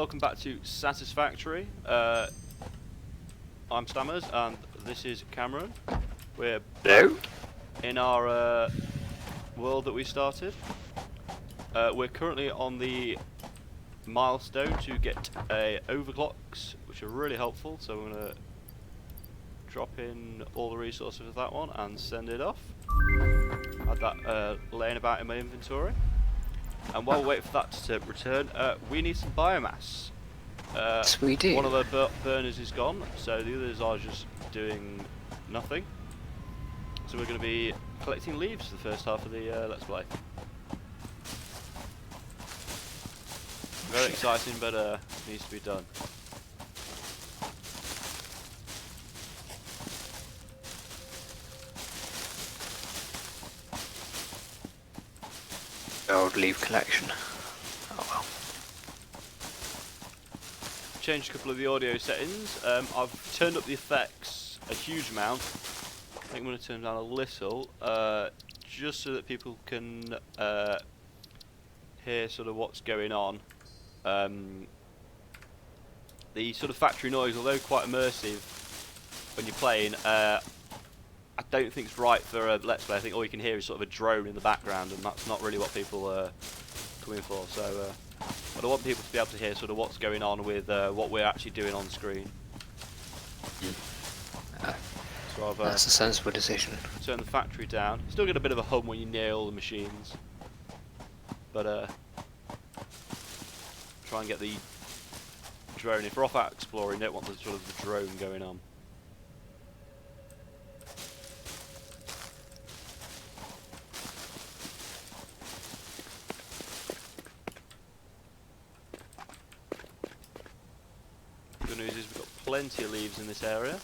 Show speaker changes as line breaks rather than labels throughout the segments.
welcome back to Satisfactory. I'm Stammers and this is Cameron. We're back in our world that we started. We're currently on the milestone to get overclocks, which are really helpful, so we're going to drop in all the resources of that one and send it off. Had that laying about in my inventory. And while we wait for that to return, we need some biomass.
Yes, we do.
One of the burners is gone, so the others are just doing nothing. So we're going to be collecting leaves for the first half of the Let's Play. Very exciting, but needs to be done.
Old leaf collection. Oh well.
Changed a couple of the audio settings. I've turned up the effects a huge amount. I think I'm going to turn down a little, just so that people can hear sort of what's going on. The sort of factory noise, although quite immersive when you're playing, I don't think it's right for a Let's Play. I think all you can hear is sort of a drone in the background, and that's not really what people are coming for. So, but I want people to be able to hear sort of what's going on with what we're actually doing on screen. So I've
That's a sensible decision.
turned the factory down. Still get a bit of a hum when you near all the machines, but try and get the drone. If we're off out exploring, don't want the sort of the drone going on. Good news is we've got plenty of leaves in this area.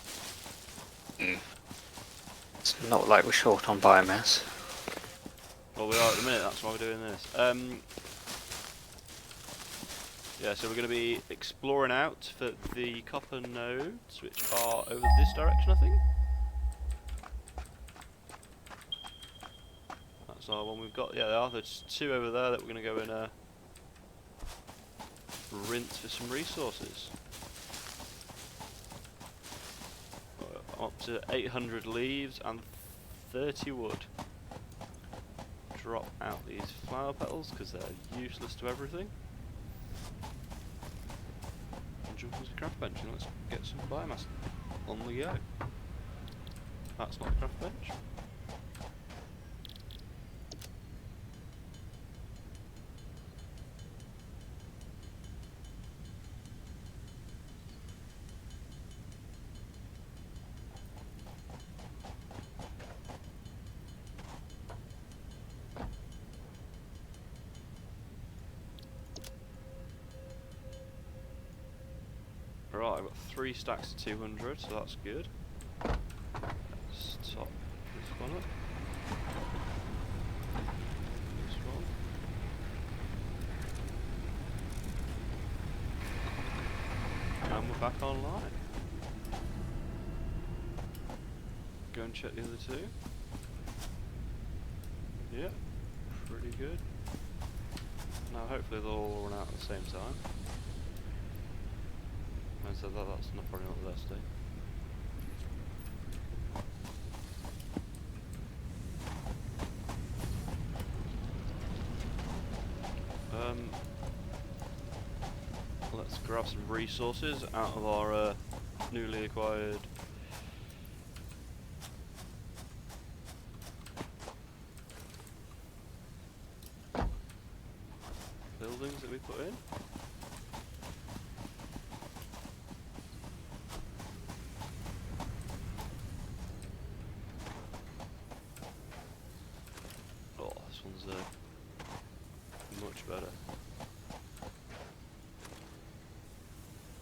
It's not like we're short on biomass.
Well, we are at the minute, that's why we're doing this. Yeah, so we're going to be exploring out for the copper nodes, which are over this direction, I think. That's our one we've got. Yeah, there are. There's two over there that we're going to go and rinse for some resources. Up to 800 leaves and 30 wood. Drop out these flower petals because they're useless to everything. And jump into the craft bench and let's get some biomass on the go. That's not the craft bench. Right, I've got 3 stacks of 200, so that's good. Let's top this one up. This one. And we're back online. Go and check the other two. Yeah, pretty good. Now hopefully they'll all run out at the same time. So that's probably not the best thing. Let's grab some resources out of our newly acquired buildings that we put in. Much better.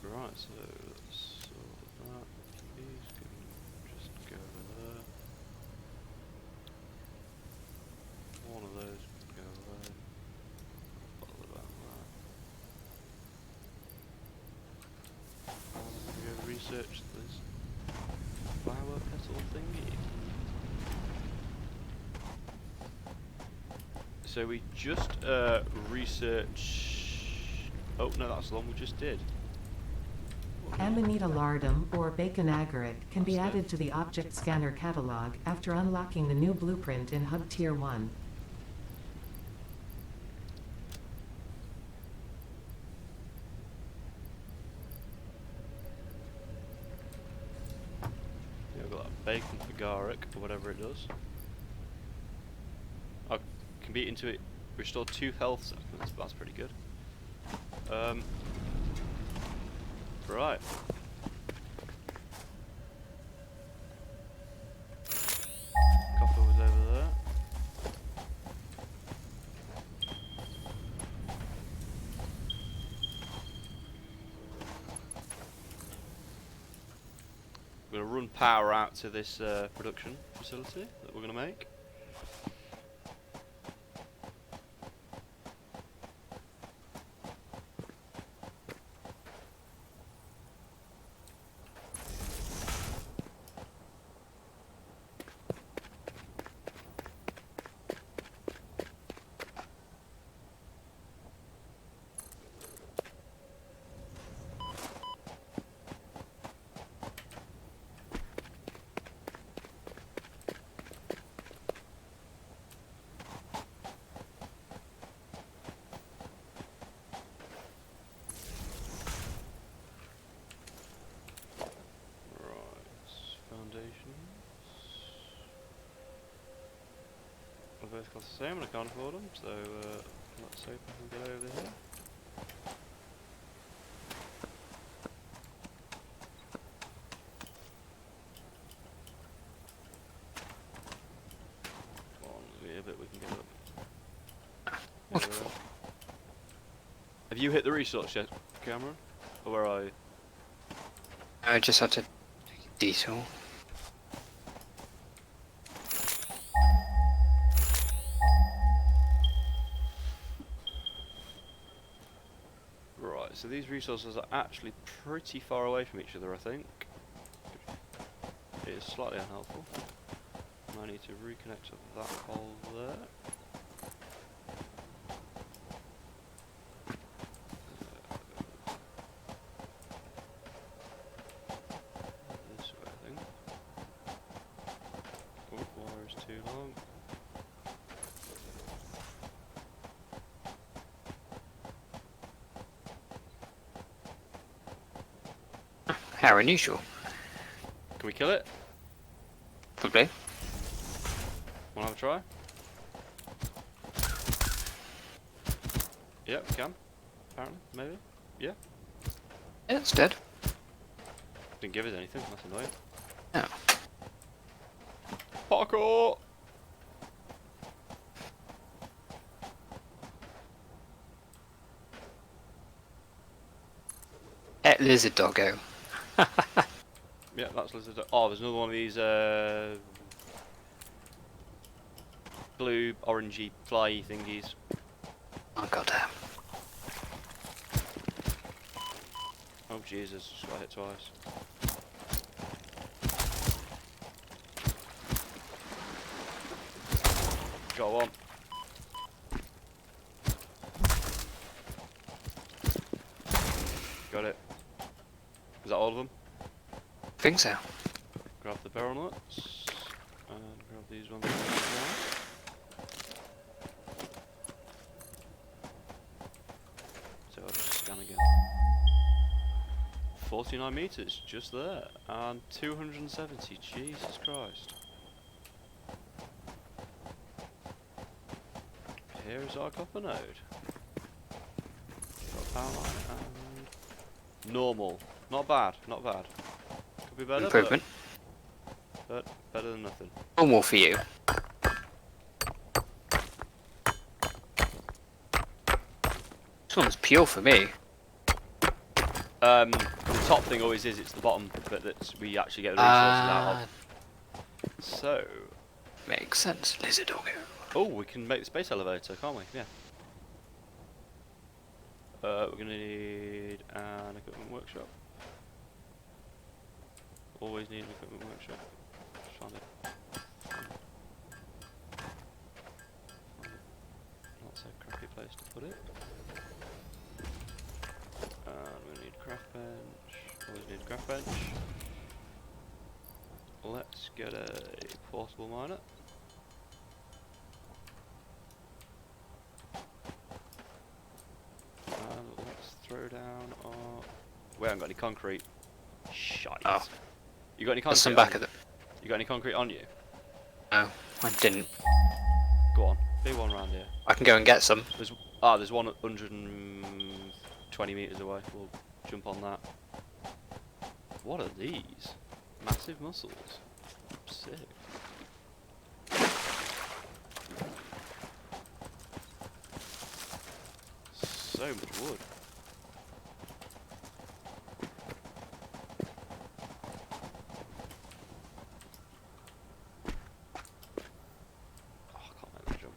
Right, so let's sort that. These can just go there. One of those can go there. What about that? I'm going to go research this flower petal thingy. So we just researched Oh no, that's the one we just did.
Amanita lardum, or bacon agaric, can be
That's it.
added to the object scanner catalog after unlocking the new blueprint in Hub Tier 1.
Yeah, we've got that bacon agaric, or whatever it does. I can beat into it, restore 2 health seconds. That's pretty good. Right. Copper was over there. We're going to run power out to this production facility that we're going to make. They're both cost the same and I can't afford them, so let's hope I can get over here. Come on, there's a bit we can get up. Here we are. Have you hit the resource yet, Cameron? Or where are you?
I just had to take a detour.
Right, so these resources are actually pretty far away from each other, I think. It is slightly unhelpful. I need to reconnect to that hole there. This way, I think. Oh, wire is too long.
How unusual.
Can we kill it?
Probably.
Wanna have a try? Yeah, we can. Apparently, maybe. Yeah.
Yeah, it's dead.
Didn't give us anything, that's annoying.
No.
Parkour!
Lizard doggo.
Yeah, that's lizard. Oh, there's another one of these blue, orangey, flyy thingies.
Oh goddamn.
Oh Jesus, just got hit twice. Got one. Got it. Is that all of them?
I think so.
Grab the barrel nuts and grab these ones as well. So I'll just scan again. 49 meters, just there, and 270. Jesus Christ! Here is our copper node. Got power line and normal. Not bad, not bad. Could be better,
Improvement.
but better than nothing.
Normal for you. This one's pure for me.
The top thing always is, it's the bottom bit that we actually get the resources out of. So,
Makes sense. Lizard doggo.
oh, we can make the space elevator, can't we? Yeah. We're gonna need an equipment workshop. Always need an equipment workshop. Just find it. That's a crappy place to put it. workbench. Let's get a portable miner. And let's throw down our... We haven't got any concrete. Shite.
Oh.
You got any
There's
concrete
some
on
back
you?
at the...
You got any concrete on you?
No, I didn't.
Go on. Be one round here.
I can go and get some.
There's one 120 meters away. We'll jump on that. What are these? Massive mussels. Sick. So much wood. Oh, I can't make that jump.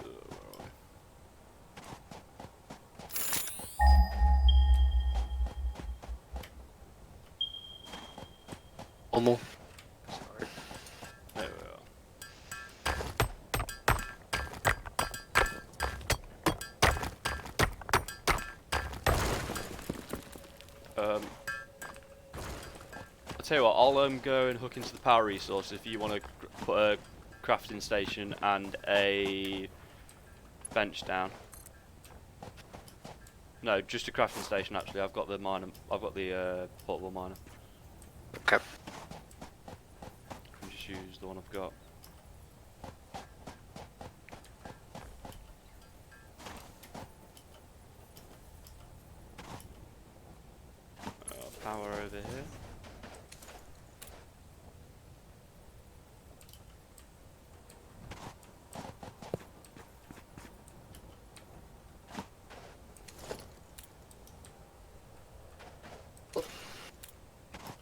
Where are we?
Normal.
There we are. I'll tell you what, I'll go and hook into the power resource if you want to put a crafting station and a bench down. No, just a crafting station actually. I've got the miner. I've got the portable miner.
Okay.
Can just use the one I've got. Power over here.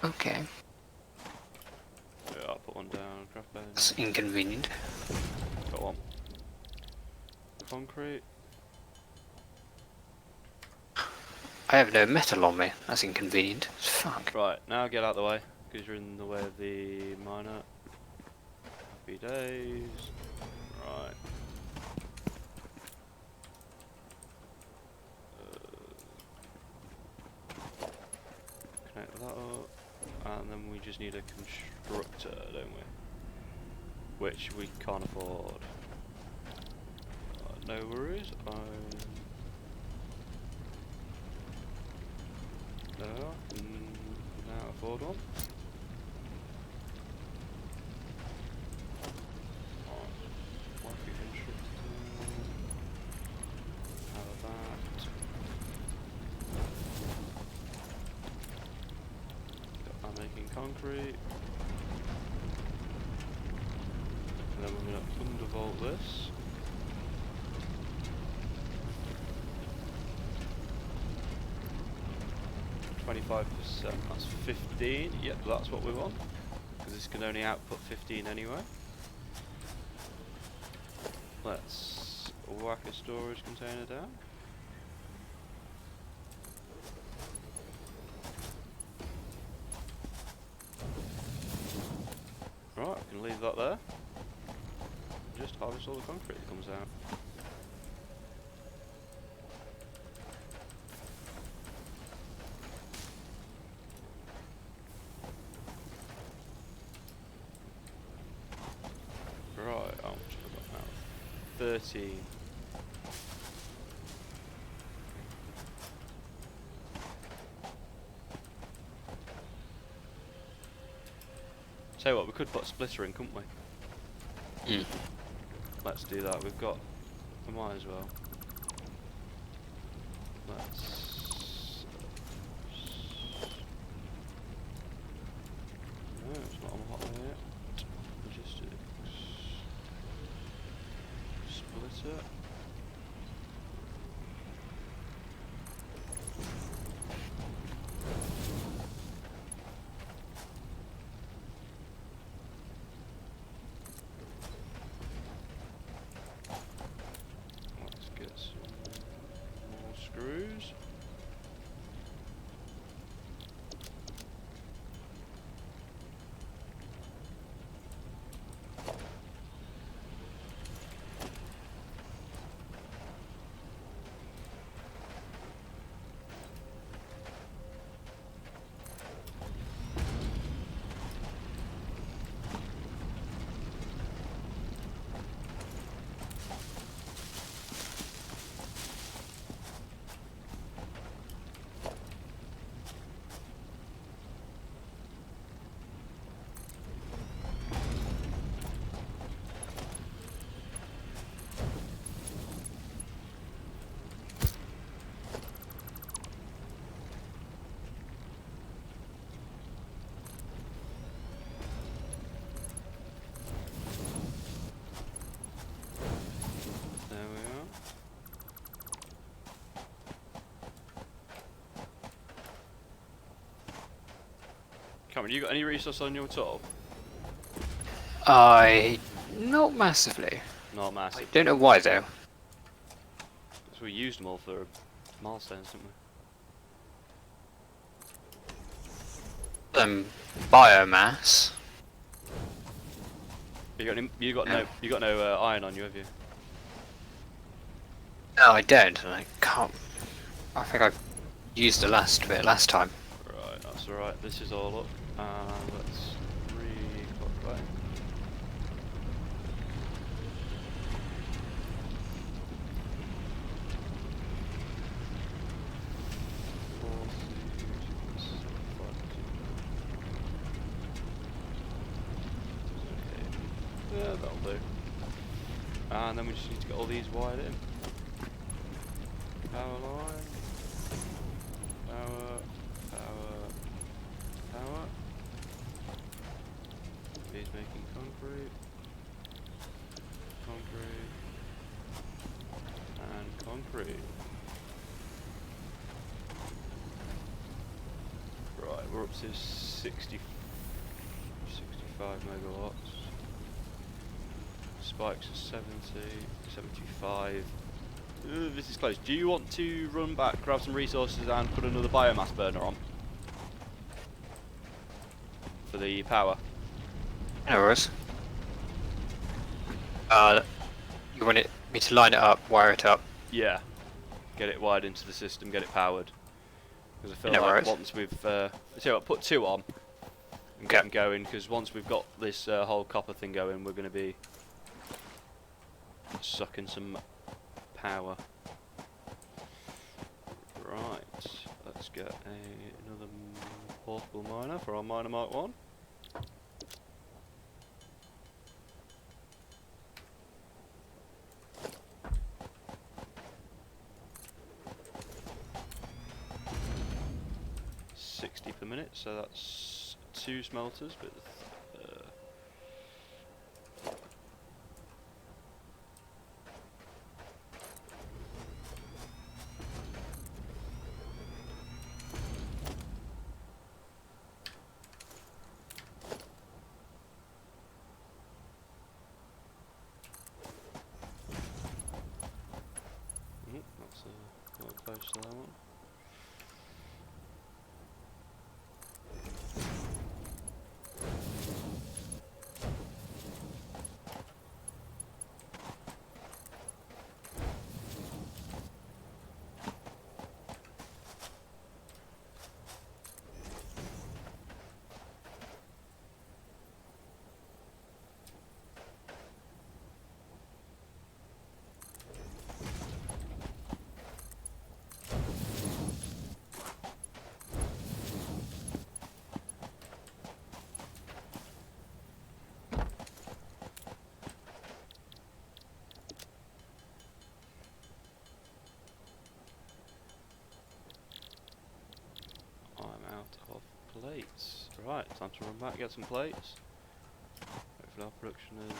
Okay.
Yeah, I'll put one down. Craft bench.
That's inconvenient.
Got one. Concrete.
I have no metal on me. That's inconvenient. Fuck.
Right, now get out of the way, because you're in the way of the miner. Happy days. Right. Connect that up. And then we just need a constructor, don't we? Which we can't afford. No worries. Now afford one. Working constructor. Have that. I'm making concrete. And then we're going to undervolt this. 25%, that's 15. Yep, that's what we want. Because this can only output 15 anyway. Let's whack a storage container down. Right, I can leave that there. Just harvest all the concrete that comes out. Right, how much have I got now? 13. Tell you what, we could put a splitter in, couldn't we?
Mm.
Let's do that. We've got. We might as well. Let's. No, it's not on the hot layer yet. Logistics. Splitter. Let's get some more screws. Cameron, you got any resource on you at all?
Not massively.
Not
I
massive.
don't know why though.
Because we used them all for milestones, didn't we?
Biomass.
You got no iron on you, have you?
No, I don't. And I can't. I think I used the last bit last time.
Right, that's alright. This is all up. Let's re-clockwise. Yeah, that'll do. And then we just need to get all these wired in. Power line. Power. He's making concrete. And concrete. Right, we're up to 65 megawatts. Spikes are 70, 75. This is close. Do you want to run back, grab some resources and put another biomass burner on? For the power?
No worries. You want me to line it up, wire it up?
Yeah. Get it wired into the system, get it powered. Because I feel
No
like
worries.
once we've... so put 2 on. And get them going, because once we've got this whole copper thing going, we're going to be sucking some power. Right, let's get another portable miner for our miner Mark 1. Per minute, so that's 2 smelters, but that's a little close to that one. Plates. Right, time to run back, get some plates. Hopefully our production is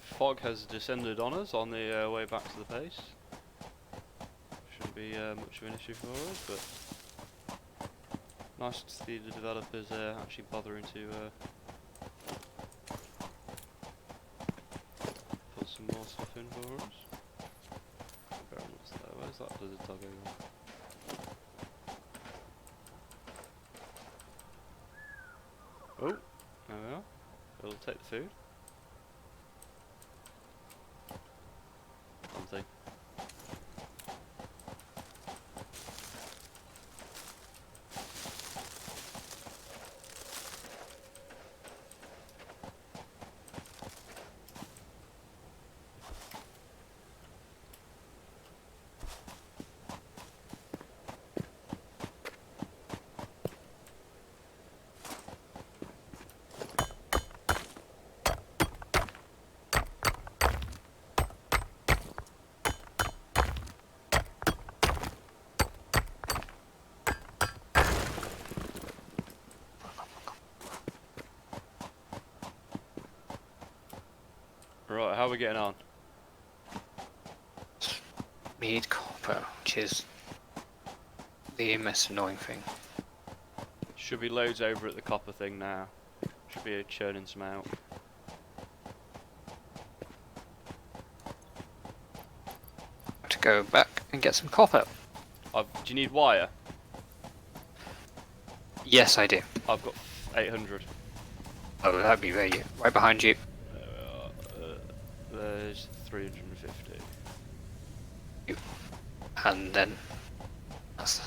fog has descended on us on the way back to the base. Shouldn't be much of an issue for us, but nice to see the developers actually bothering to put some more stuff in for us. Very much there. Where's that blizzard dog over? Oh, there we are. It'll take the food. Something. Right, how are we getting on?
We need copper, which is the most annoying thing.
Should be loads over at the copper thing now. Should be churning some out.
Have to go back and get some copper.
Do you need wire?
Yes, I do.
I've got 800.
Oh, that'd be very right behind you.
There's 350.
And then that's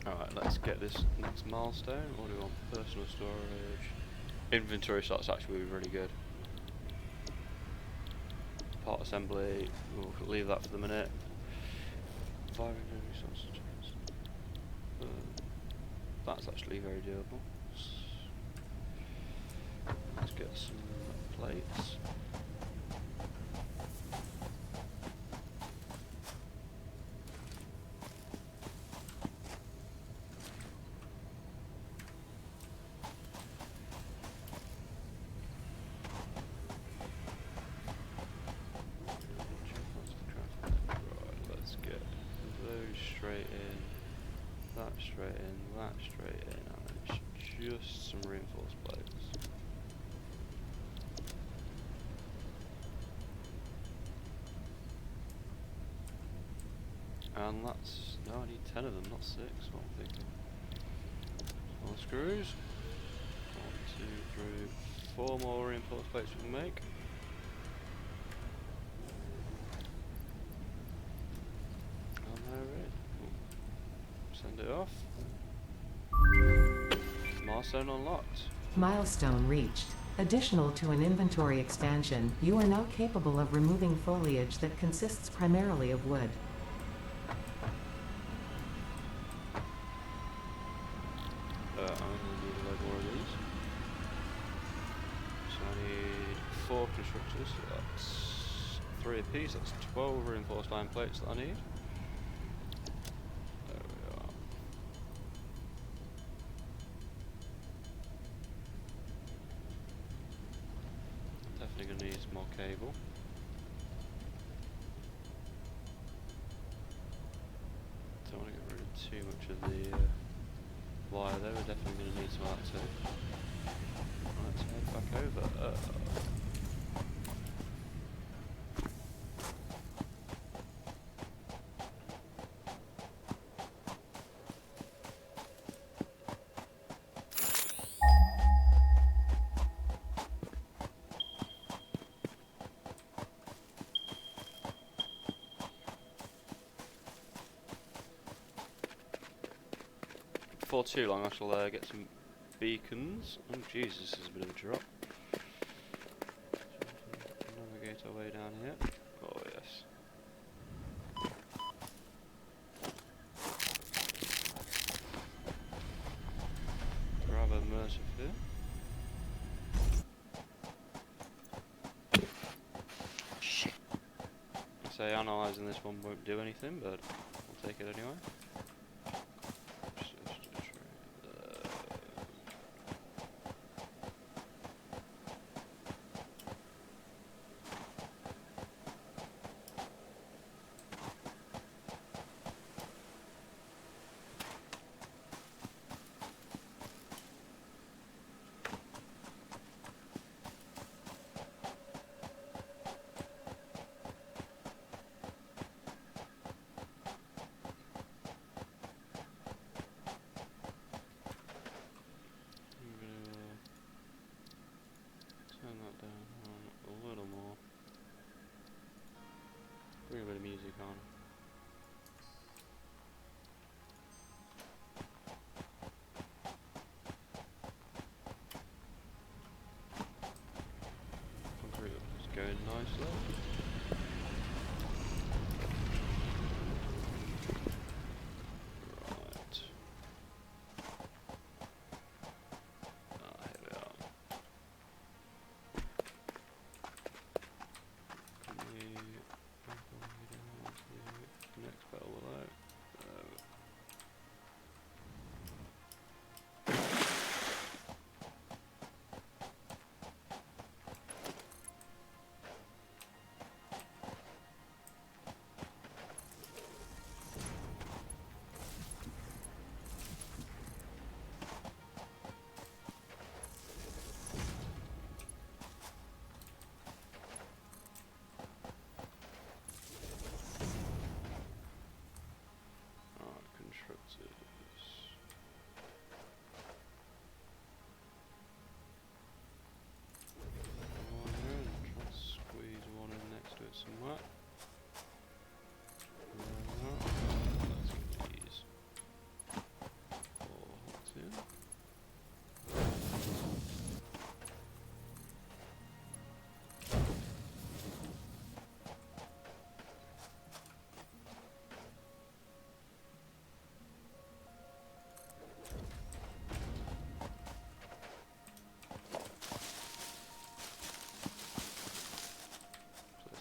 Alright, let's get this next milestone. What do we want? Personal storage. Inventory slots actually be really good. Part assembly, we'll leave that for the minute. Environmental resources. That's actually very doable. Let's get some plates. Straight in, that straight in, and it's just some reinforced plates. And that's, no, I need 10 of them, not 6, what I'm thinking. All the screws. 1, 2, 3, 4 more reinforced plates we can make. And they're ready. Send it off. Milestone unlocked.
Milestone reached. Additional to an inventory expansion, you are now capable of removing foliage that consists primarily of wood.
I'm going to need a load more of these. So I need 4 constructors, so that's 3 apiece, that's 12 reinforced iron plates that I need. There we are. Definitely going to need some more cable. Don't want to get rid of too much of the wire there, we're definitely going to need some of that too. Let's head back over. Before too long I shall get some beacons. Oh Jesus, this is a bit of a drop. Navigate our way down here. Oh yes. Grab a immersive here.
shit.
I say analysing this one won't do anything, but we'll take it anyway. Turn that down a little more. Bring a bit of music on. Concrete is going nicely. Right. Here we are. Next battle below.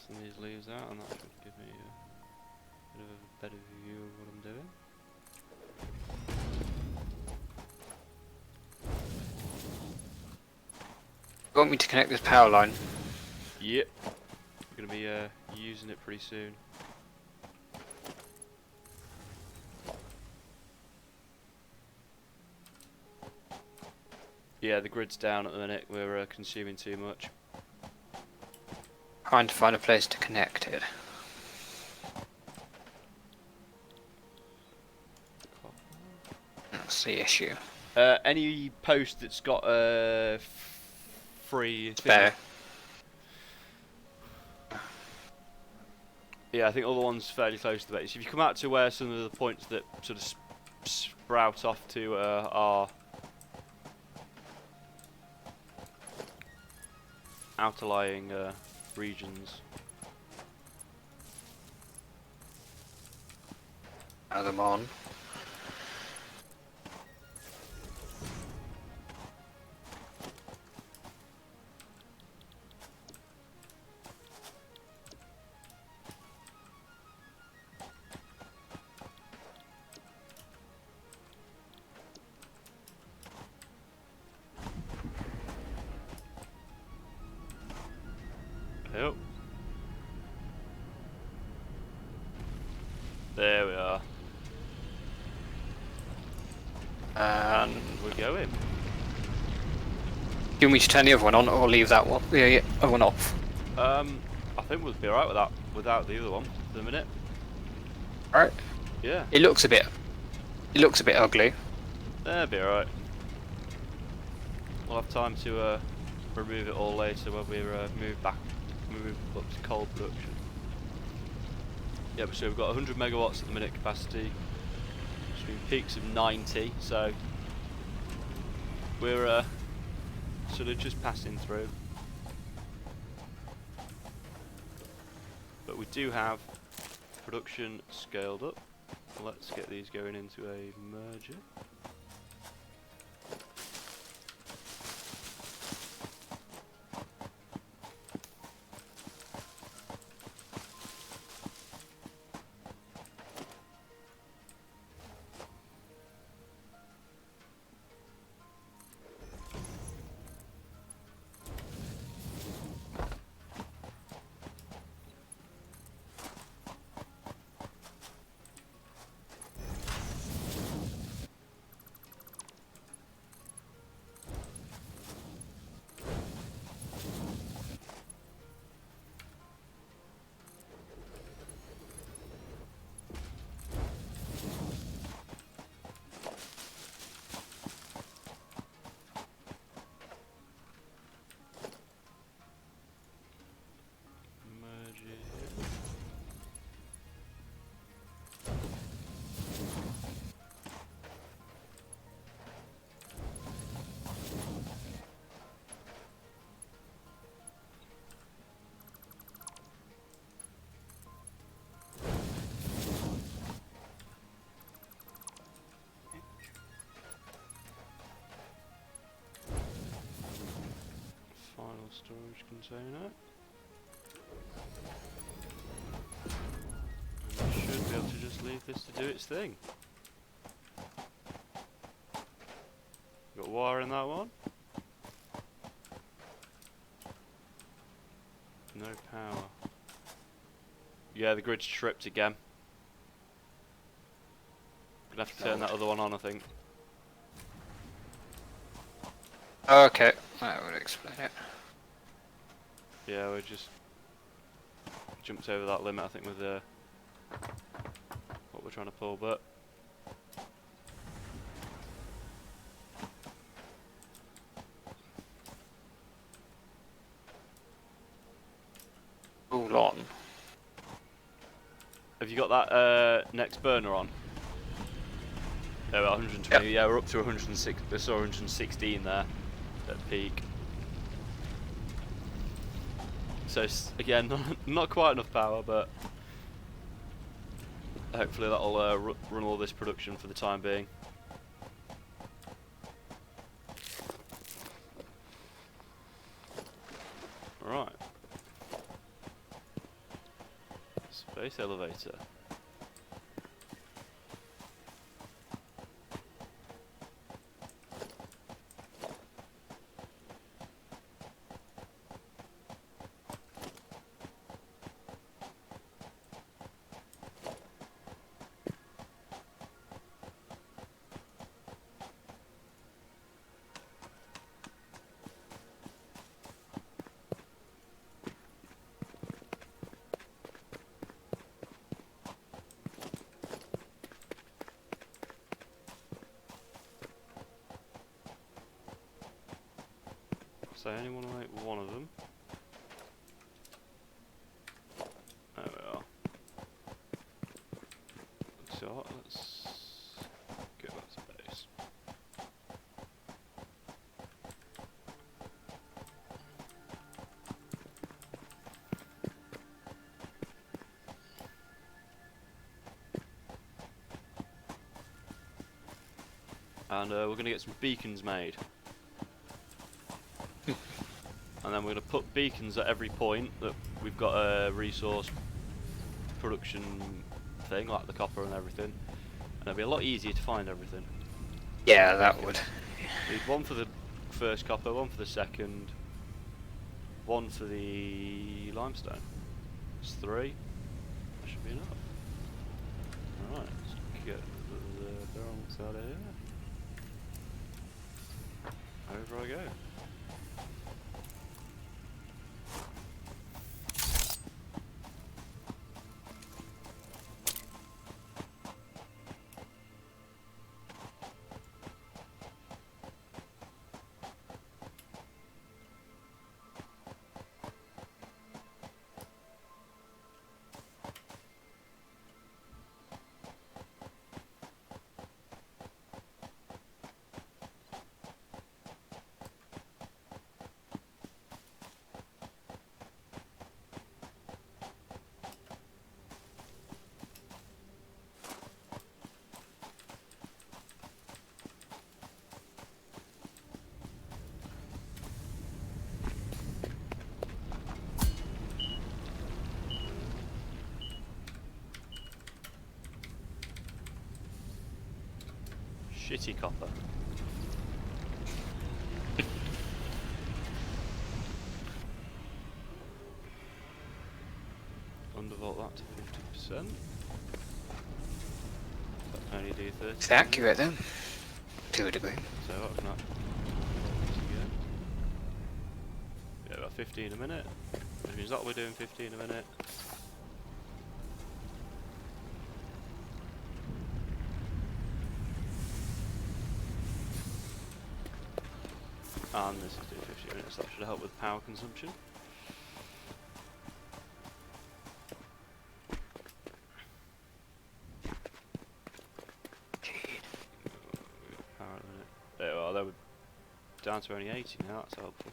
casting these leaves out, and that should give me a bit of a better view of what I'm doing.
You want me to connect this power line?
Yep. We're going to be using it pretty soon. Yeah, the grid's down at the minute. We're consuming too much.
Trying to find a place to connect it. That's the issue.
Any post that's got a free
Spare.
Yeah, I think all the ones fairly close to the base. If you come out to where some of the points that sort of sprout off to our outerlying regions.
Have them on.
Yep. There we are. And we're going.
Do you want me to turn the other one on or leave that one, the other one off?
I think we'll be alright with that, without the other one for the minute.
Alright.
Yeah.
It looks a bit ugly.
That'll be alright. We'll have time to remove it all later when we move up to coal production. Yep, so we've got 100 megawatts at the minute capacity, between peaks of 90, so we're sort of just passing through. But we do have production scaled up. Let's get these going into a merger. Final storage container. And we should be able to just leave this to do its thing. Got wire in that one. No power. Yeah, the grid's tripped again. Gonna have to turn that other one on, I think.
Okay, that would explain it.
Yeah, we just jumped over that limit, I think, with what we're trying to pull, but
All on.
have you got that next burner on? Yeah, we're at 120.
Yep.
Yeah, we're up to 106. We saw 116 there at peak. So again, not quite enough power, but hopefully that'll run all this production for the time being. Right. Space elevator. So I only want to make one of them. There we are. So let's go back to base. And we're going to get some beacons made. And then we're going to put beacons at every point that we've got a resource production thing, like the copper and everything. And it'll be a lot easier to find everything.
Yeah, that would.
Need one for the first copper, one for the second, one for the limestone. It's 3. That should be enough. Alright, let's get the barrels out of here. Over I go. Shitty copper. Undervolt that to 50%. That can only do 30.
It's accurate then, to a degree.
So what can I? Yeah, about 15 a minute. Which means that we're doing 15 a minute. And this is doing 50 minutes, that should help with power consumption. Power at the minute. There we are, they were down to only 80 now, that's helpful.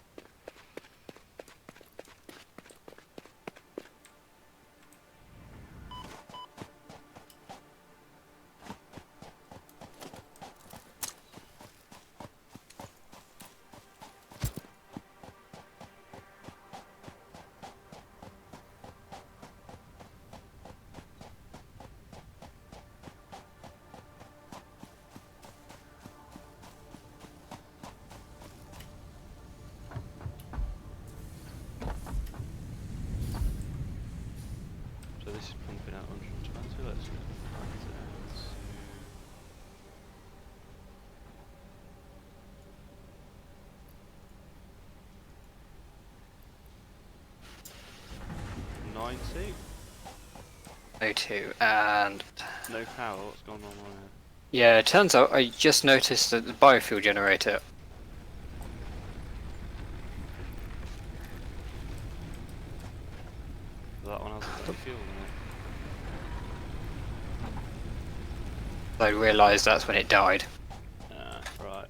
So this is pumping out 120, let's get that 90.
O2 and
No power, what's going on there?
yeah, it turns out I just noticed that the biofuel generator.
That one has a bit of fuel in
I realised that's when it died.
it. Right.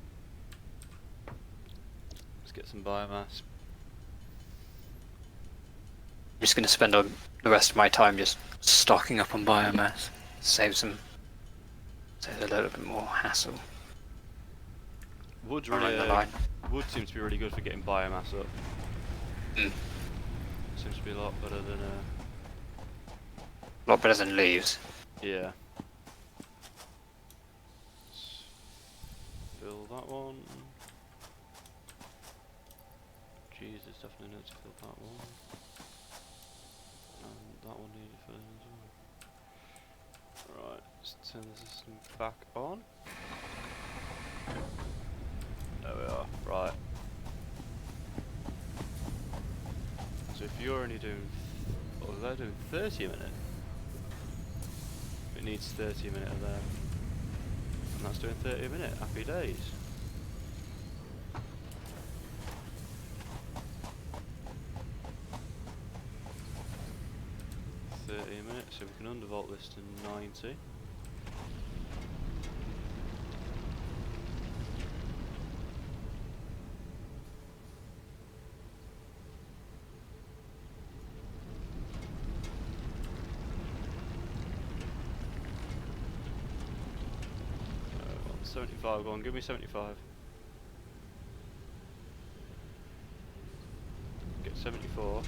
Let's get some biomass.
I'm just going to spend the rest of my time just stocking up on biomass. Saves a little bit more hassle.
Wood's
Along
really,
the line.
wood seems to be really good for getting biomass up.
Mm.
Seems to be a lot better than
A lot better than leaves.
Yeah. Fill that one. Jesus, definitely need to fill that one. And that one needed filling as well. Right, let's turn the system back on. There we are. Right. So if you're only doing, oh, they're doing 30 a minute. It needs 30 a minute of them. And that's doing 30 a minute. Happy days. A minute, so we can undervolt this to 90. Well, 75, go on, give me 75. Get 74.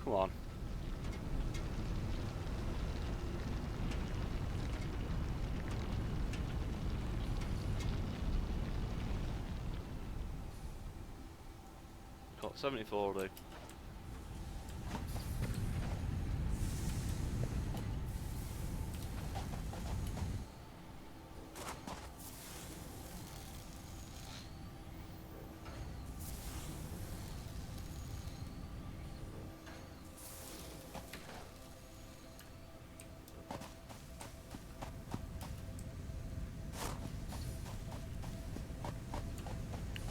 Come on. Got 74 already.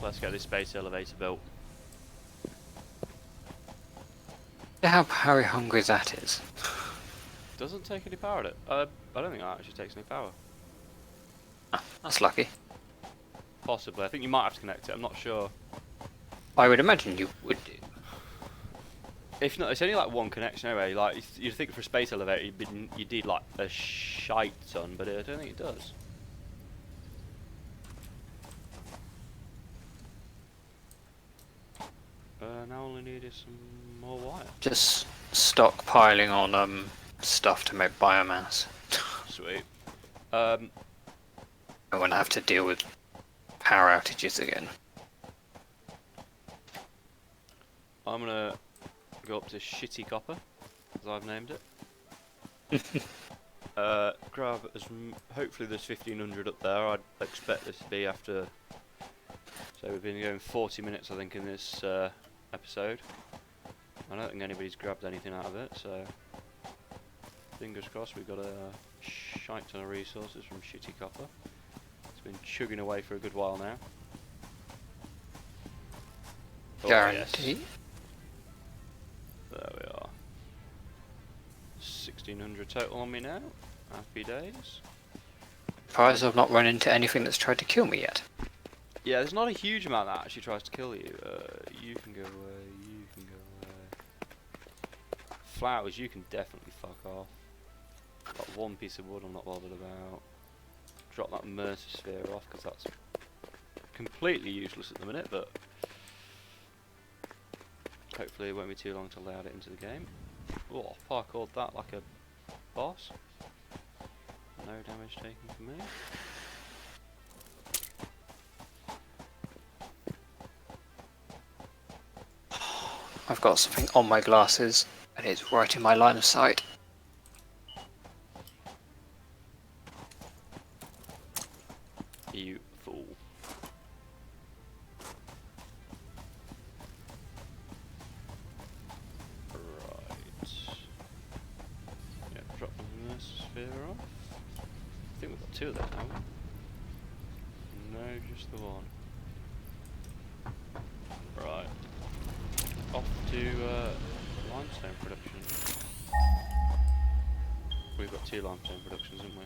Let's get this space elevator built.
How hungry that is.
Doesn't take any power at it. I don't think that actually takes any power.
Ah, that's lucky.
Possibly. I think you might have to connect it. I'm not sure.
I would imagine you would do.
If not, it's only like one connection anyway. Like you'd think for a space elevator, you'd need like a shite ton, but I don't think it does. Now all I need is some more wire.
Just stockpiling on stuff to make biomass.
Sweet.
I won't have to deal with power outages again.
I'm gonna go up to Shitty Copper, as I've named it. Grab hopefully there's 1500 up there. I'd expect this to be after. So we've been going 40 minutes, I think, in this episode. I don't think anybody's grabbed anything out of it, so fingers crossed. We've got a shite ton of resources from Shitty Copper. It's been chugging away for a good while now. Oh,
Guarantee.
yes. There we are. 1600 total on me now. Happy days.
Surprised I've not run into anything that's tried to kill me yet.
Yeah, there's not a huge amount that actually tries to kill you. You can go away, you can go away. Flowers, you can definitely fuck off. Got one piece of wood I'm not bothered about. Drop that Mercer sphere off because that's completely useless at the minute, but hopefully it won't be too long to lay out it into the game. Oh, parkoured that like a boss. No damage taken from me.
I've got something on my glasses and it's right in my line of sight.
You fool. Right. Yeah, drop the Mercer sphere off. I think we've got two of them now. No, just the one. Right. Off to limestone production. We've got two limestone productions, haven't we?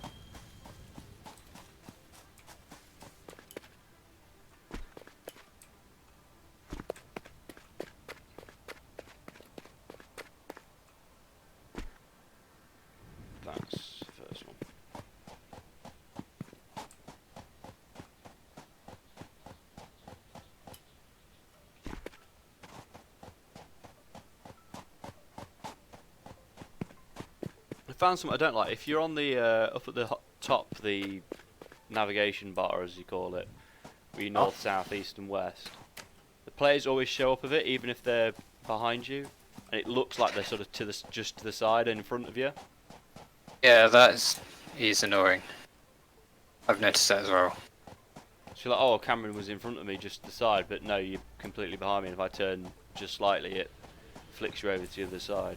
That's the first one. found something I don't like. If you're on the up at the top, the navigation bar, as you call it, where you north, south, east, and west, the players always show up a bit, even if they're behind you, and it looks like they're sort of just to the side and in front of you.
Yeah, that is annoying. I've noticed that as well.
So you're like, oh, Cameron was in front of me, just to the side, but no, you're completely behind me. And if I turn just slightly, it flicks you over to the other side.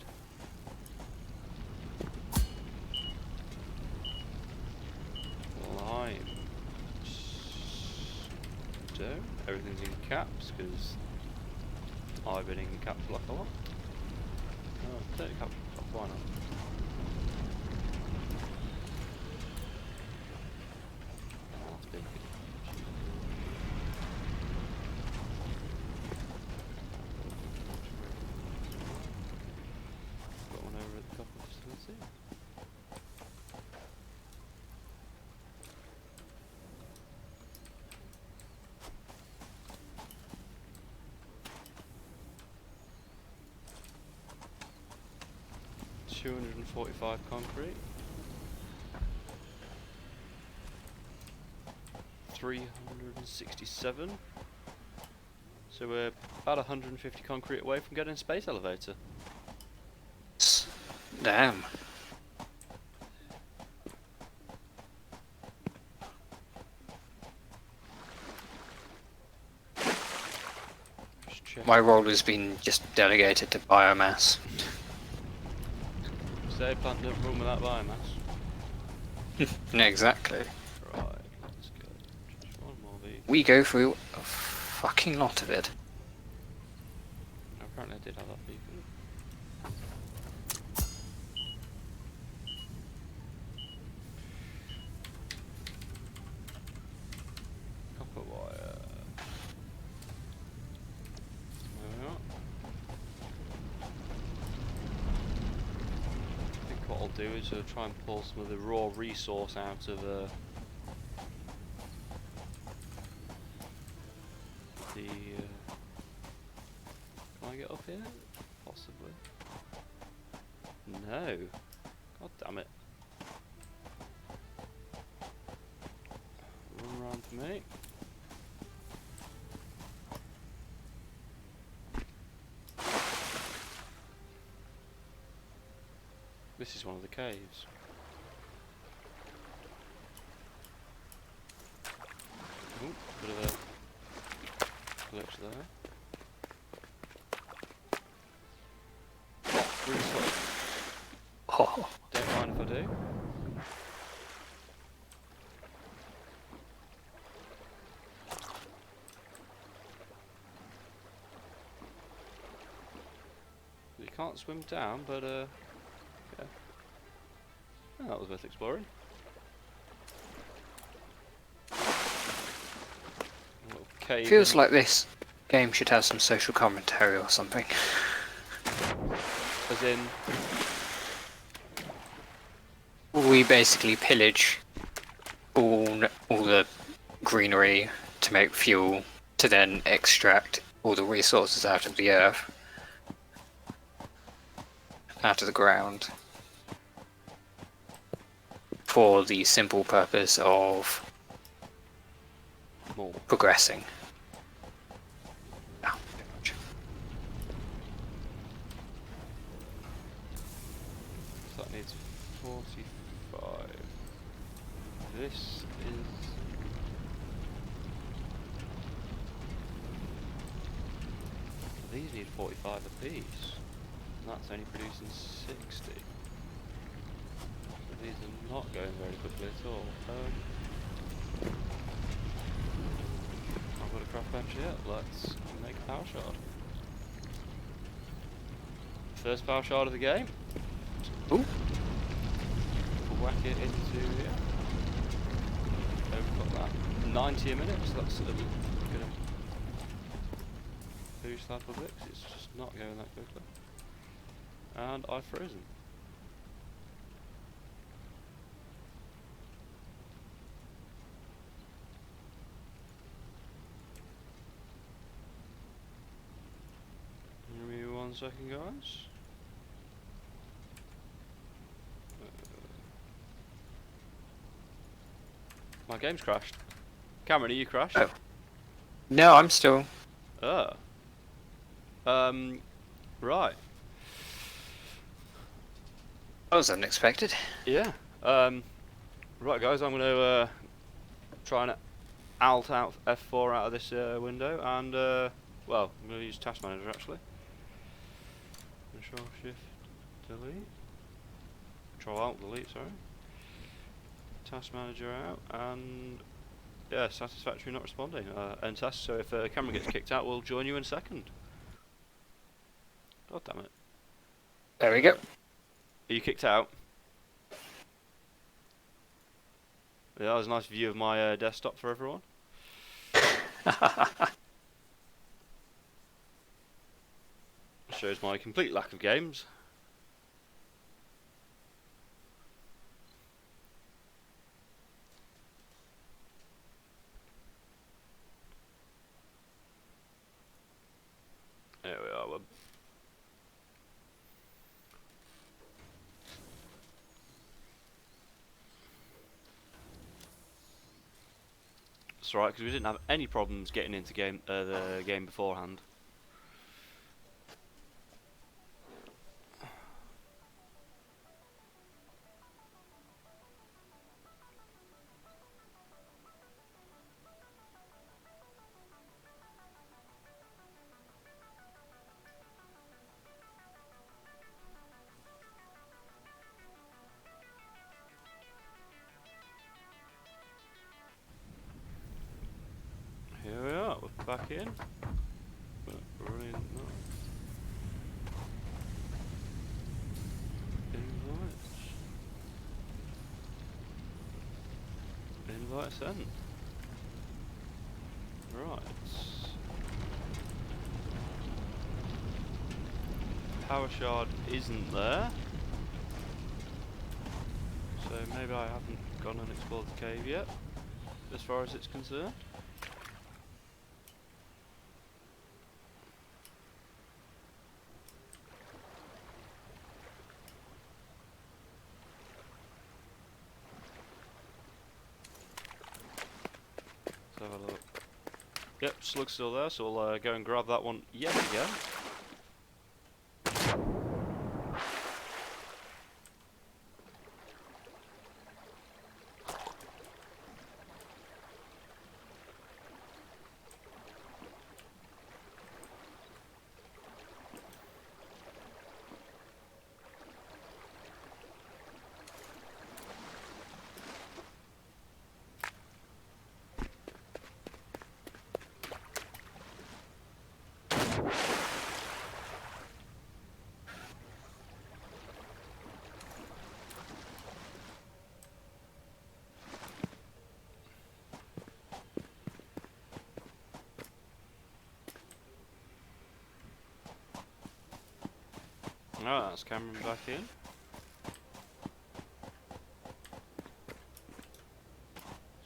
Lime. So, everything's in caps, because I've been in caps lock a lot. Oh, 30 caps lock, why not? Oh, that's big. Got one over at the copper facility. $245 concrete. 367. So we're about 150 concrete away from getting a space elevator.
Damn.
Just check.
My role has been just delegated to biomass.
Say plant don't run without biomass.
Exactly.
Right, let's go. Just one more of these.
We go through a fucking lot of it.
Apparently I did have that beacon. Copper wire. There we are. I think what I'll do is try and pull some of the raw resource out of the can I get up here? Possibly. No. God damn it. Run around for me. This is one of the caves. Ooh, bit of a glitch there. Oh, really slow.
Oh,
Don't mind if I do. You can't swim down, but yeah. Oh, that was worth exploring. A little cave
feels
in-
like this game should have some social commentary or something.
as in,
We basically pillage all the greenery to make fuel, to then extract all the resources out of the earth, out of the ground, for the simple purpose of
more.
progressing. Yeah, pretty much.
So that needs 45. This is. These need 45 apiece. And that's only producing 60. So these are not going very quickly at all. I've got a craft bench here. Let's make a power shard. First power shard of the game.
Ooh.
Whack it into here. So we've got that. 90 a minute, so that's gonna boost that a bit, 'cause it's just not going that quickly. And I've frozen. Give me 1 second, guys. My game's crashed. Cameron, are you crashed?
Oh. No, I'm still.
Oh. Right.
That was unexpected.
Yeah. Right, guys, I'm going to try and alt out F4 out of this window, and well, I'm going to use Task Manager actually. Control Shift Delete. Control Alt Delete. Sorry. Task Manager out, and yeah, Satisfactory not responding. End task. So if Cameron gets kicked out, we'll join you in a second. God damn it!
There we go.
Are you kicked out? Yeah, that was a nice view of my desktop for everyone. Shows my complete lack of games. There we are. It's alright, because we didn't have any problems getting into the game beforehand. Here we are, we're back in. Brilliant. Invite sent. Right. Power shard isn't there. So maybe I haven't gone and explored the cave yet, as far as it's concerned. Let's have a look. Yep, slug's still there, so we'll go and grab that one yet again. Alright, that's Cameron back in.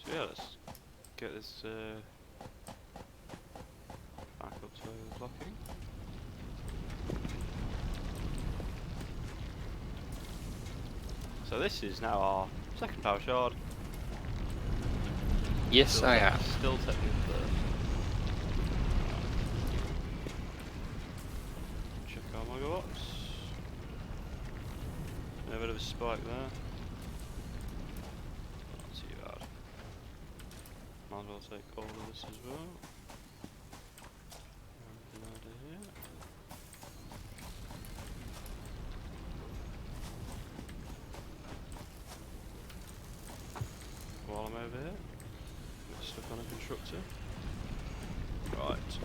So yeah, let's get this back up to where we're blocking. So this is now our second power shard.
Yes, I am.
Still technically third. Check our megabox. A bit of a spike there. Not too bad. Might as well take all of this as well. Anything out of here? While I'm over here, get stuck on a constructor. Right.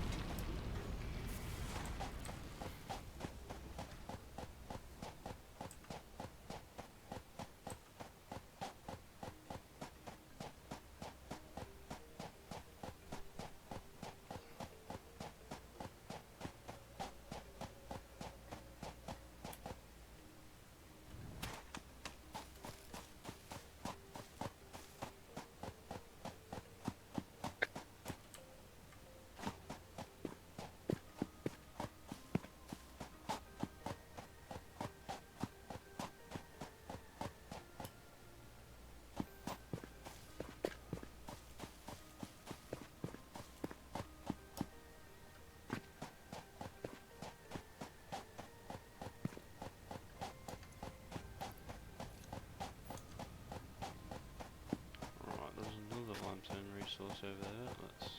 limestone resource over there. Let's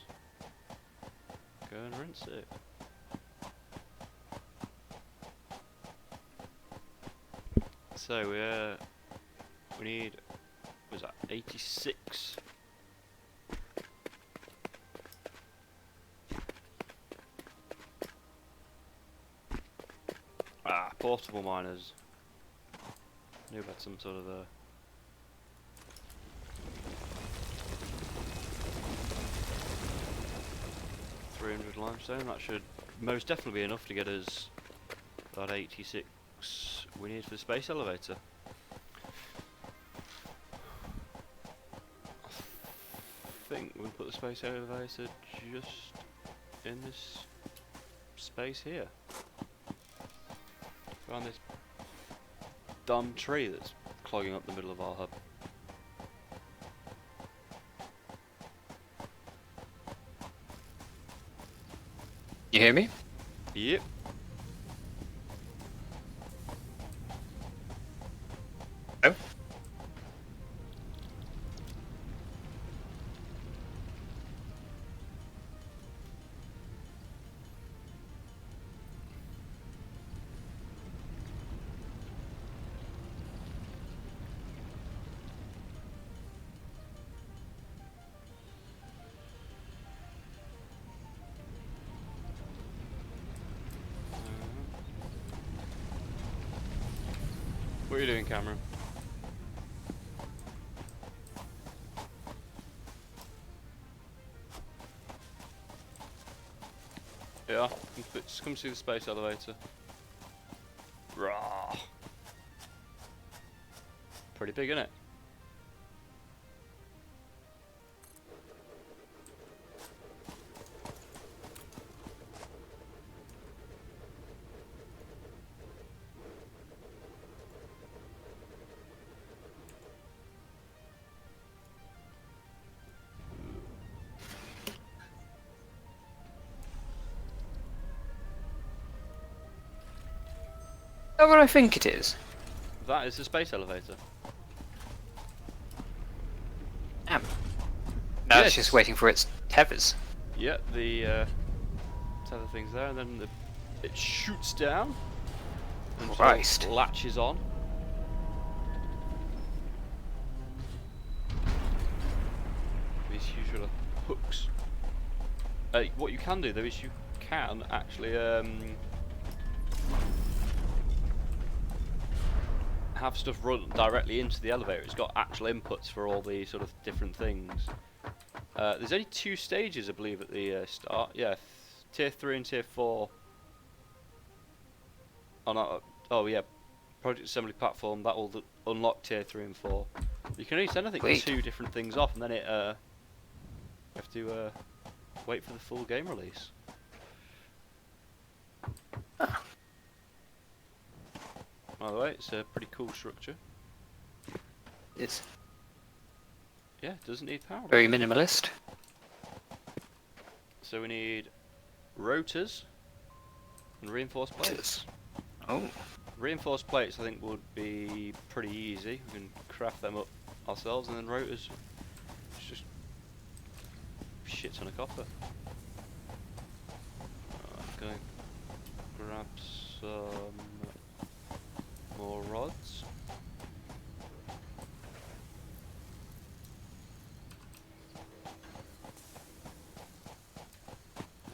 go and rinse it. So we need, was that 86? Ah, portable miners. Knew about some sort of a 300 limestone. That should most definitely be enough to get us that 86 we need for the space elevator. I think we'll put the space elevator just in this space here. Around this dumb tree that's clogging up the middle of our hub.
You hear me?
Yep.
Oh.
What are you doing, Cameron? Yeah, just come see the space elevator. Rah. Pretty big, isn't it?
Is that what I think it is?
That is the space elevator.
Damn. Now
Yes.
it's just waiting for its tethers.
Yeah, the tether thing's there, and then it shoots down and sort of
Christ.
latches on. These huge little hooks. What you can do though is you can actually have stuff run directly into the elevator. It's got actual inputs for all the sort of different things. There's only 2 stages, I believe, at the start. Yeah, tier 3 and tier 4. Oh, no, oh yeah, project assembly platform. That will unlock tier 3 and 4. You can only send, I think,
Sweet.
2 different things off, and then it you have to wait for the full game release.
Ah.
By the way, it's a pretty cool structure.
It's
Yeah, it doesn't need power.
very minimalist.
So we need rotors and reinforced plates.
Oh.
Reinforced plates, I think, would be pretty easy. We can craft them up ourselves, and then rotors, it's just shit ton of copper. I'm going to grab some more rods.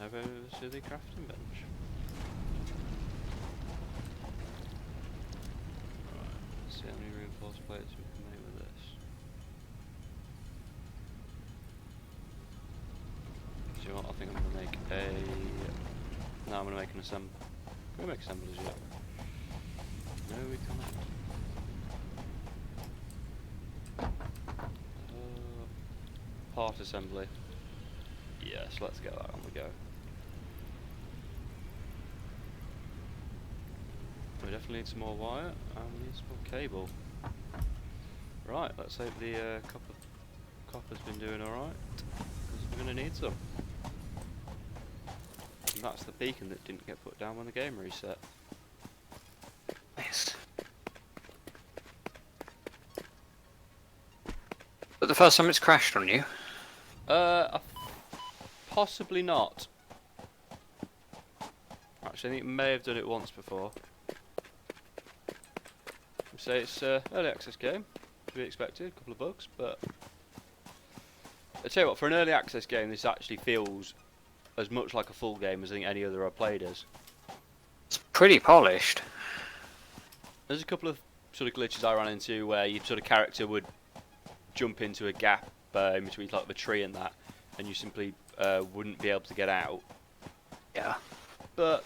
Have a silly crafting bench. Right, let's see how many reinforced plates we can make with this. Do you know what? I think I'm going to make a... No, I'm going to make an assembly. Can we make assemblers yet? No, we can't. Part assembly. Yes, let's get that on the go. We definitely need some more wire, and we need some more cable. Right, let's hope the copper's been doing alright, because we're going to need some. And that's the beacon that didn't get put down when the game reset.
Nice. But the first time it's crashed on you?
Possibly not. Actually, I think it may have done it once before. So it's early access game, to be expected, a couple of bugs, but I tell you what, for an early access game, this actually feels as much like a full game as I think any other I've played as.
It's pretty polished.
There's a couple of sort of glitches I ran into where your sort of character would jump into a gap in between like the tree and that, and you simply wouldn't be able to get out.
Yeah.
But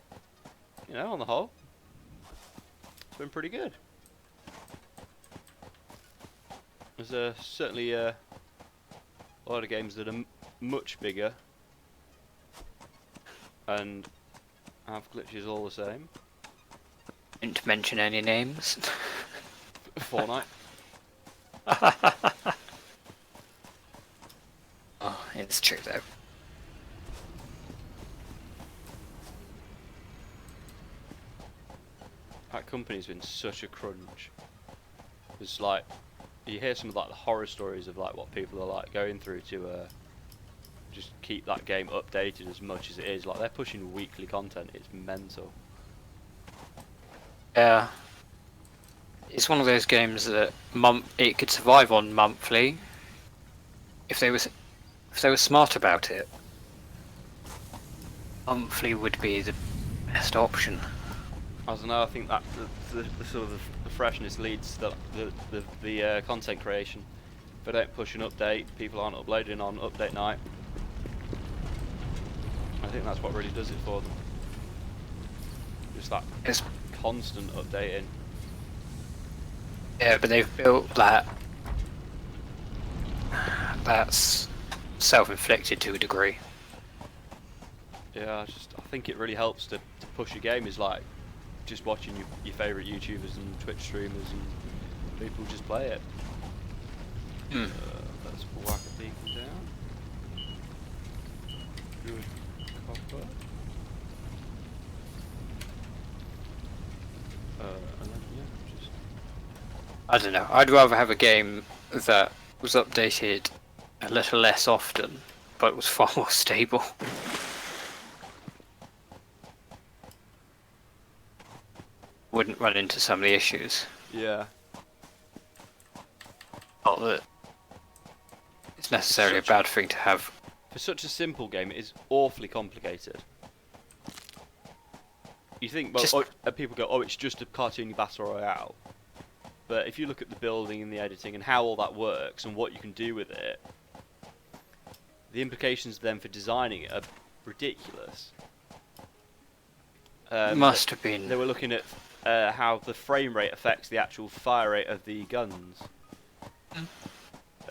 you know, on the whole, it's been pretty good. There's certainly a lot of games that are much bigger and have glitches all the same.
Didn't mention any names.
Fortnite.
Oh, it's true though.
That company's been such a crunch. It's like you hear some of like the horror stories of like what people are like going through to just keep that game updated as much as it is. Like they're pushing weekly content. It's mental.
Yeah. It's one of those games that it could survive on monthly if they were smart about it. Monthly would be the best option.
I don't know. I think that the sort of the freshness leads to the content creation. If they don't push an update, people aren't uploading on update night. I think that's what really does it for them. Just that constant updating.
Yeah, but they've built that. That's self-inflicted to a degree.
Yeah, I think it really helps to push a game is like just watching your favourite YouTubers and Twitch streamers and people just play it. Let's whack a beacon down. Good copper. And then yeah, just
I don't know. I'd rather have a game that was updated a little less often, but was far more stable. Wouldn't run into some of the issues.
yeah.
Not that it's necessarily a bad thing to have.
For such a simple game, it is awfully complicated. You think, well, people go, oh, it's just a cartoony battle royale. But if you look at the building and the editing and how all that works and what you can do with it, the implications then for designing it are ridiculous.
Must have been.
They were looking at how the frame rate affects the actual fire rate of the guns.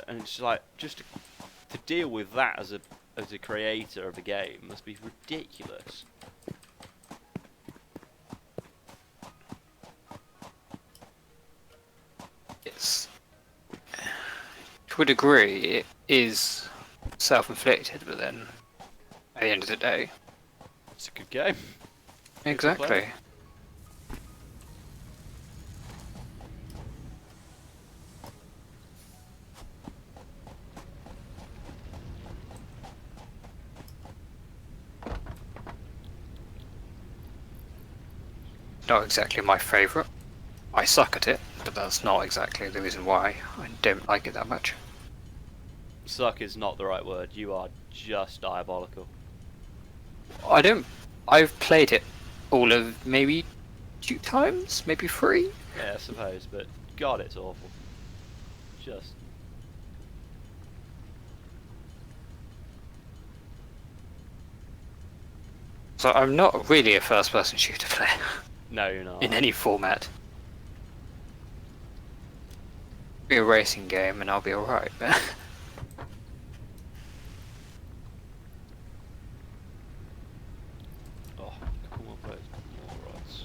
And it's like, just to deal with that as a creator of a game must be ridiculous.
It's, to a degree, it is self-inflicted, but then at the end of the day,
It's a good game.
exactly. Not exactly my favourite. I suck at it, but that's not exactly the reason why I don't like it that much.
Suck is not the right word. You are just diabolical.
I've played it all of maybe 2 times, maybe 3.
Yeah, I suppose, but God, it's awful. Just.
So I'm not really a first-person shooter player
No, you're not.
in any format. Be a racing game and I'll be alright.
Oh, couple more players, couple more rods.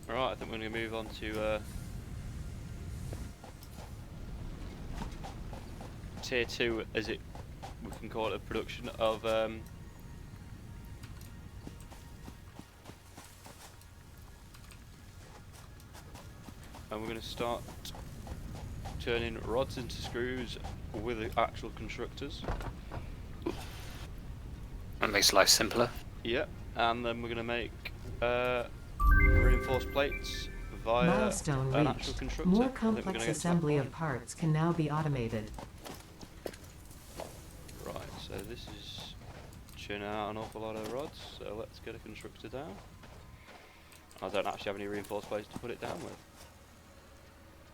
Alright, I think we're going to move on to tier 2, as we can call it, a production of and we're going to start turning rods into screws with the actual constructors.
That makes life simpler.
Yep, and then we're going to make reinforced plates via
Milestone
an actual
reached.
constructor.
More
I think we're gonna
complex
get to that
assembly of
point.
parts can now be automated.
Right, so this is churning out an awful lot of rods, so let's get a constructor down. I don't actually have any reinforced plates to put it down with.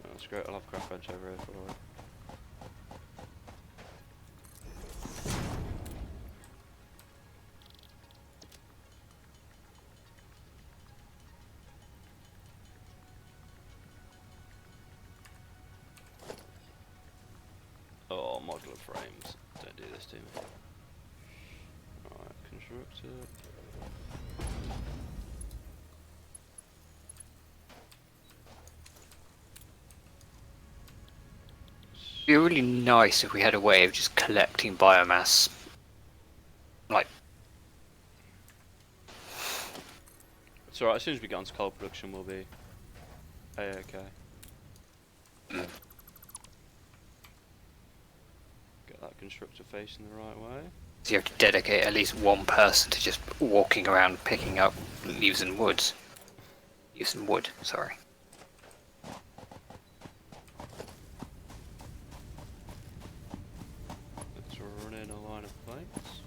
Oh, that's great, I'll have a craft bench over here for it. Oh, modular frames. Don't do this to me. Alright, constructor.
It'd be really nice if we had a way of just collecting biomass. Like,
It's alright, as soon as we get onto coal production, we'll be A-okay. Get that constructor facing the right way.
so you have to dedicate at least one person to just walking around picking up leaves and woods. Leaves and wood, sorry.
Let's run in a line of plates.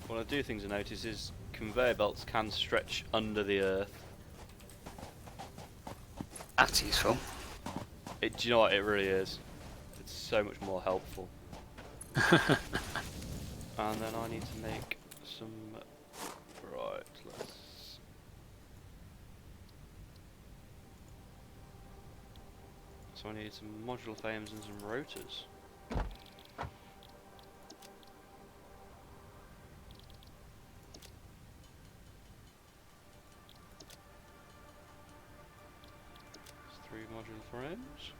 One of the two things I notice is conveyor belts can stretch under the earth.
That's useful.
Do you know what, it really is. It's so much more helpful. And then I need to make some... Right, let's... So I need some modular frames and some rotors. There's 3 modular frames.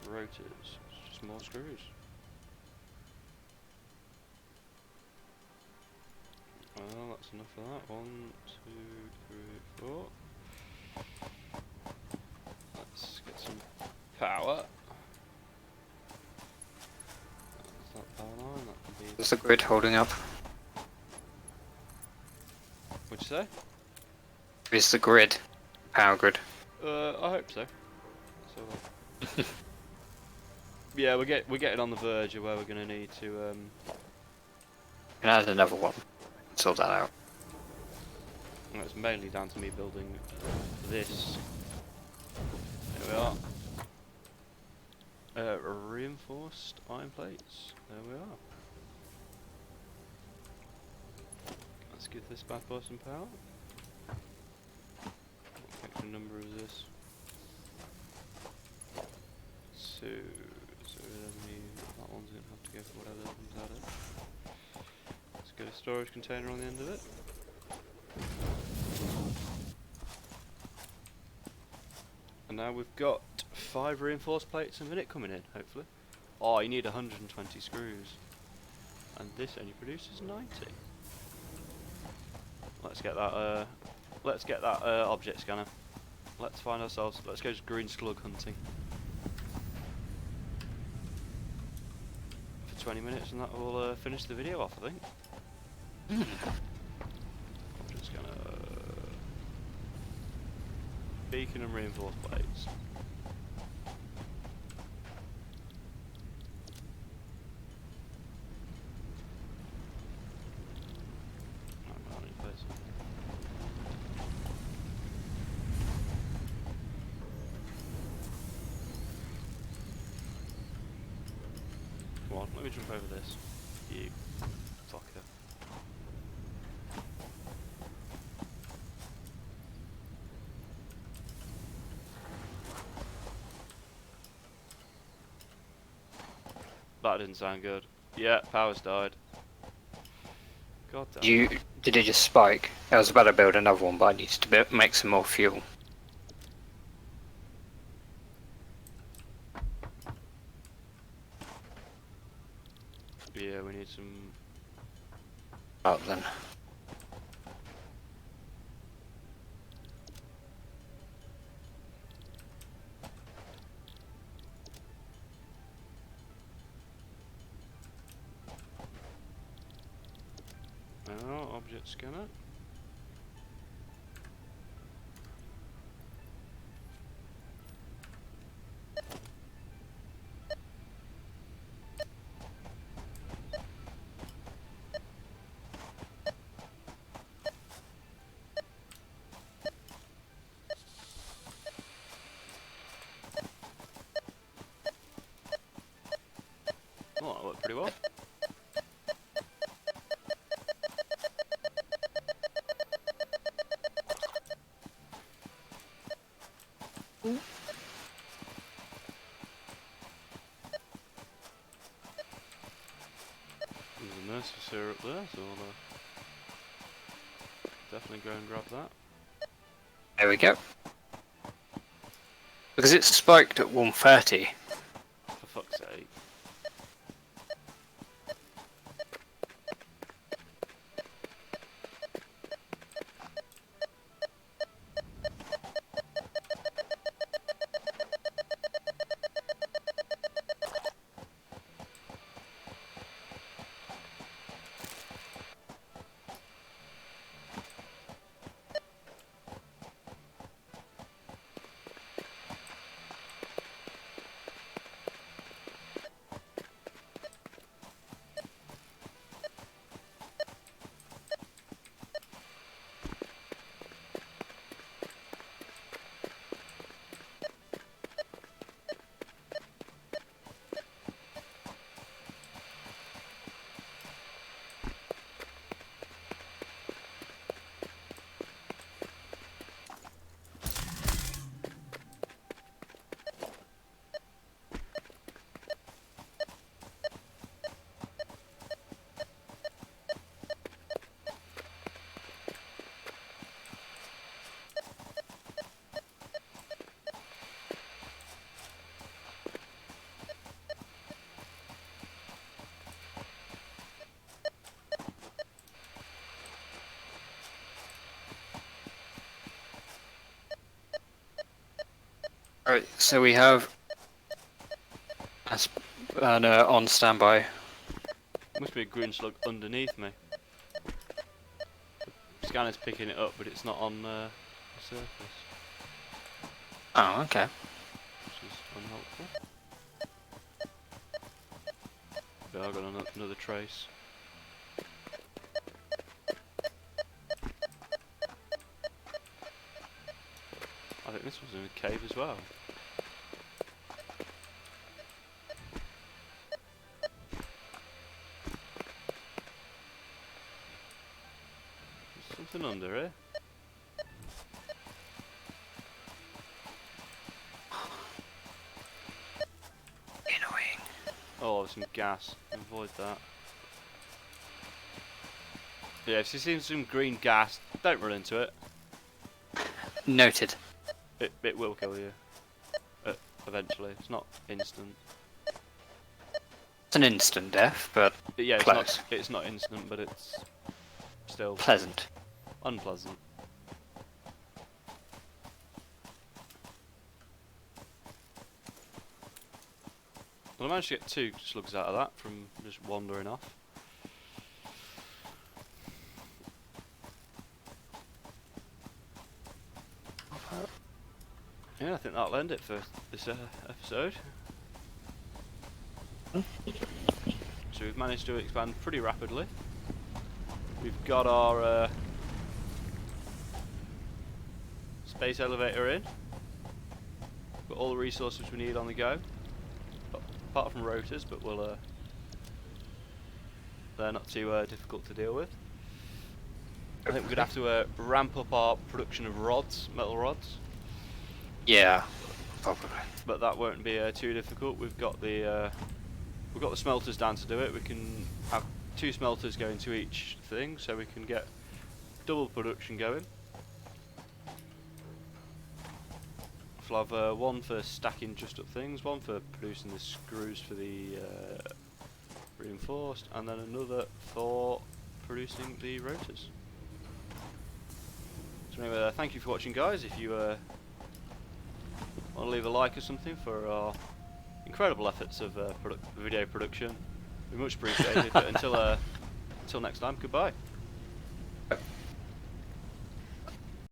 Rotors, it's just more screws. Well, that's enough of that. 1, 2, 3, 4. Let's get some power. That's that power line, that can be...
Is the grid holding up?
What'd you say?
Is the grid power grid?
I hope so. So, yeah, we're getting on the verge of where we're gonna need to.
Can add another one. Sort that out.
Well, it's mainly down to me building this. There we are. Reinforced iron plates. There we are. Let's give this bad boy some power. What the number is this? 2. So that one's gonna have to go for whatever comes out of it. Let's get a storage container on the end of it. And now we've got 5 reinforced plates a minute coming in, hopefully. Oh, you need 120 screws. And this only produces 90. Let's get that object scanner. Let's find ourselves, let's go green slug hunting. For 20 minutes and that will finish the video off, I think. I'm just gonna... Beacon and reinforced plates. I need plates. Come on, let me jump over this. You fucker. That didn't sound good. Yeah, power's died. God damn.
Did it just spike? I was about to build another one, but I needed to make some more fuel.
Yeah, we need some
Up then.
Now, object scanner. Oh, that worked pretty well. There's a nursery syrup there, so I'll definitely go and grab that.
There we go. Because it's spiked at 130.
For fuck's sake.
Alright, so we have an on standby.
Must be a green slug underneath me. The scanner's picking it up, but it's not on the surface,
Oh, okay.
which is unhelpful. Yeah, I've got another trace. I think this was in a cave as well. There's something under here.
Annoying.
Oh, there's some gas. Avoid that. Yeah, if you see some green gas, don't run into it.
Noted.
It will kill you. Eventually. It's not instant.
It's an instant death, but
Yeah,
close.
it's not instant, but it's still
Pleasant.
unpleasant. Well, I managed to get 2 slugs out of that from just wandering off. Yeah, I think that'll end it for this episode. So we've managed to expand pretty rapidly. We've got our space elevator in. Got all the resources we need on the go. Apart from rotors, but we'll they're not too difficult to deal with. I think we're gonna have to ramp up our production of rods, metal rods.
Yeah, probably.
But that won't be too difficult. We've got the smelters down to do it. We can have 2 smelters going to each thing, so we can get double production going. We'll have one for stacking just up things, one for producing the screws for the reinforced, and then another for producing the rotors. So anyway, thank you for watching, guys. If you want to leave a like or something for our incredible efforts of video production, we much appreciated. But until next time, goodbye.